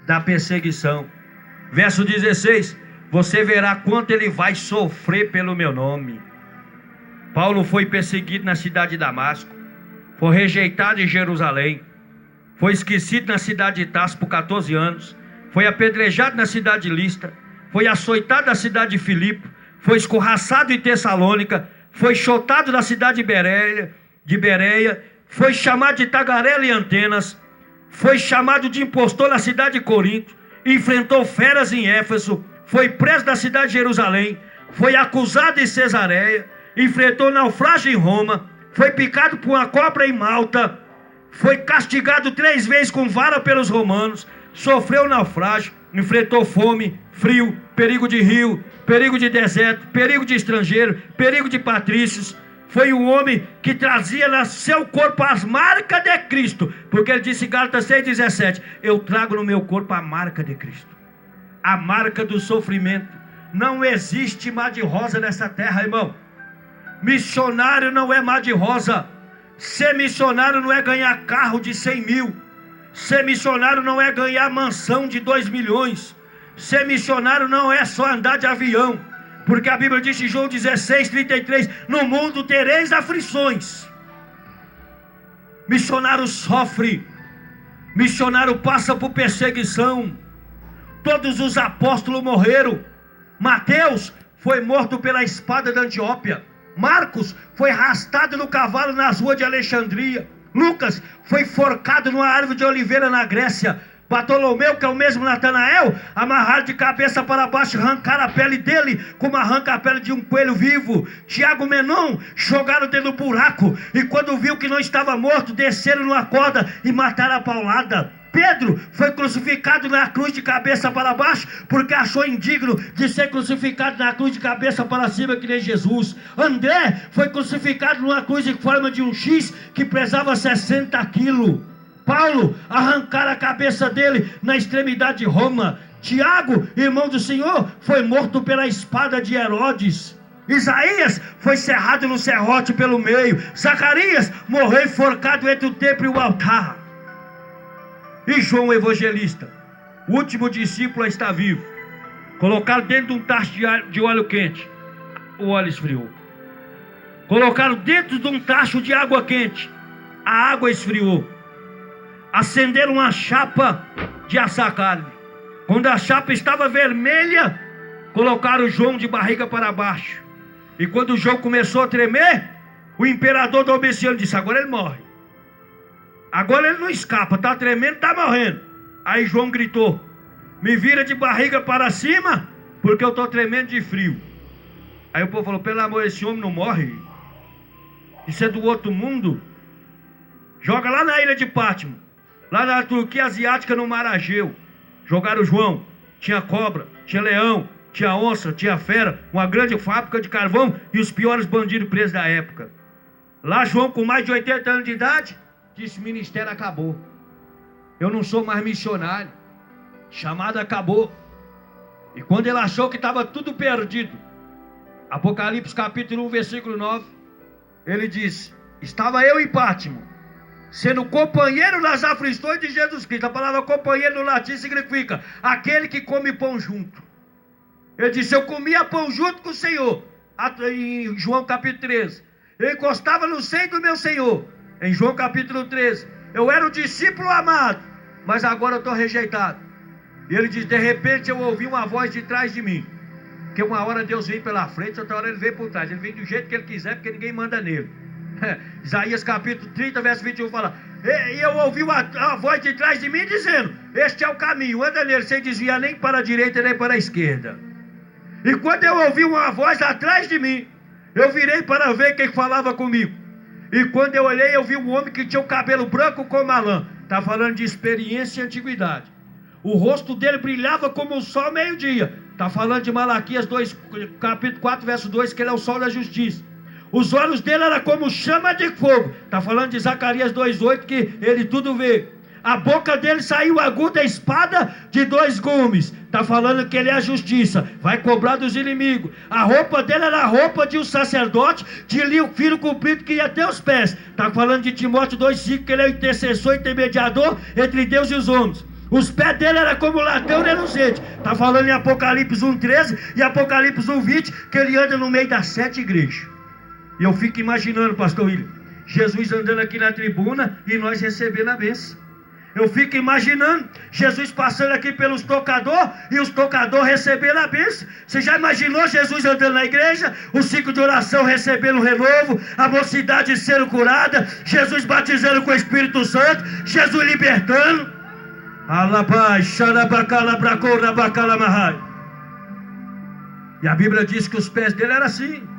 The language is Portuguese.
da perseguição. Verso 16: você verá quanto ele vai sofrer pelo meu nome. Paulo foi perseguido na cidade de Damasco, foi rejeitado em Jerusalém, foi esquecido na cidade de Tarso por 14 anos, foi apedrejado na cidade de Listra, foi açoitado na cidade de Filipe, foi escorraçado em Tessalônica, foi chotado na cidade de Bereia, foi chamado de tagarela em Antenas, foi chamado de impostor na cidade de Corinto, enfrentou feras em Éfeso, foi preso na cidade de Jerusalém, foi acusado em Cesareia, enfrentou naufrágio em Roma, foi picado por uma cobra em Malta, foi castigado 3 vezes com vara pelos romanos, sofreu naufrágio, enfrentou fome, frio, perigo de rio, perigo de deserto, perigo de estrangeiro, perigo de patrícios. Foi um homem que trazia no seu corpo as marcas de Cristo, porque ele disse em Gálatas 6,17: eu trago no meu corpo a marca de Cristo, a marca do sofrimento. Não existe mar de rosa nessa terra, irmão. Missionário não é mar de rosa. Ser missionário não é ganhar carro de 100 mil. Ser missionário não é ganhar mansão de 2 milhões. Ser missionário não é só andar de avião, porque a Bíblia diz em João 16:33: no mundo tereis aflições. Missionário sofre, missionário passa por perseguição. Todos os apóstolos morreram. Mateus foi morto pela espada da Antióquia. Marcos foi arrastado no cavalo nas ruas de Alexandria. Lucas foi forcado numa árvore de oliveira na Grécia. Bartolomeu, que é o mesmo Natanael, amarrado de cabeça para baixo, arrancaram a pele dele como arranca a pele de um coelho vivo. Tiago, Menon, jogaram dentro do buraco, e quando viu que não estava morto, desceram numa corda e mataram a paulada. Pedro foi crucificado na cruz de cabeça para baixo, porque achou indigno de ser crucificado na cruz de cabeça para cima, que nem Jesus. André foi crucificado numa cruz em forma de um X, que pesava 60 quilos. Paulo, arrancaram a cabeça dele na extremidade de Roma. Tiago, irmão do Senhor, foi morto pela espada de Herodes. Isaías foi cerrado no serrote pelo meio. Zacarias morreu enforcado entre o templo e o altar. E João o evangelista, o último discípulo a estar vivo, colocaram dentro de um tacho de óleo quente, o óleo esfriou. Colocaram dentro de um tacho de água quente, a água esfriou. Acenderam uma chapa de assar carne. Quando a chapa estava vermelha, colocaram João de barriga para baixo. E quando João começou a tremer, o imperador Domiciano disse: agora ele morre. Agora ele não escapa, está tremendo, está morrendo. Aí João gritou: me vira de barriga para cima, porque eu estou tremendo de frio. Aí o povo falou: pelo amor, esse homem não morre? Isso é do outro mundo? Joga lá na ilha de Pátimo, lá na Turquia asiática, no Mar Egeu. Jogaram João. Tinha cobra, tinha leão, tinha onça, tinha fera, uma grande fábrica de carvão e os piores bandidos presos da época. Lá João, com mais de 80 anos de idade, disse: ministério acabou, eu não sou mais missionário, chamada acabou. E quando ele achou que estava tudo perdido, Apocalipse capítulo 1 versículo 9, ele disse: estava eu em Pátimo, sendo companheiro nas aflições de Jesus Cristo. A palavra companheiro no latim significa aquele que come pão junto. Ele disse: eu comia pão junto com o Senhor. Em João capítulo 13, eu encostava no seio do meu Senhor. Em João capítulo 13, eu era o discípulo amado, mas agora eu estou rejeitado. E ele diz: de repente eu ouvi uma voz de trás de mim. Porque uma hora Deus vem pela frente, outra hora ele vem por trás. Ele vem do jeito que ele quiser, porque ninguém manda nele. Isaías capítulo 30 verso 21 fala: e eu ouvi uma voz de trás de mim dizendo: este é o caminho, anda nele, sem desviar nem para a direita nem para a esquerda. E quando eu ouvi uma voz atrás de mim, eu virei para ver quem falava comigo. E quando eu olhei, eu vi um homem que tinha o cabelo branco como a lã. Está falando de experiência e antiguidade. O rosto dele brilhava como o sol meio-dia. Está falando de Malaquias 2, capítulo 4, verso 2, que ele é o sol da justiça. Os olhos dele eram como chama de fogo. Está falando de Zacarias 2,8, que ele tudo vê. A boca dele saiu aguda espada de 2 gumes. Está falando que ele é a justiça, vai cobrar dos inimigos. A roupa dele era a roupa de um sacerdote, de linho fino comprido que ia até os pés. Está falando de Timóteo 2,5, que ele é o intercessor e intermediador entre Deus e os homens. Os pés dele eram como latão reluzente. Está falando em Apocalipse 1,13 e Apocalipse 1,20 que ele anda no meio das 7 igrejas. E eu fico imaginando, pastor William, Jesus andando aqui na tribuna e nós recebendo a bênção. Eu fico imaginando Jesus passando aqui pelos tocadores e os tocadores recebendo a bênção. Você já imaginou Jesus andando na igreja? O ciclo de oração recebendo o renovo, a mocidade sendo curada, Jesus batizando com o Espírito Santo, Jesus libertando. E a Bíblia diz que os pés dele eram assim.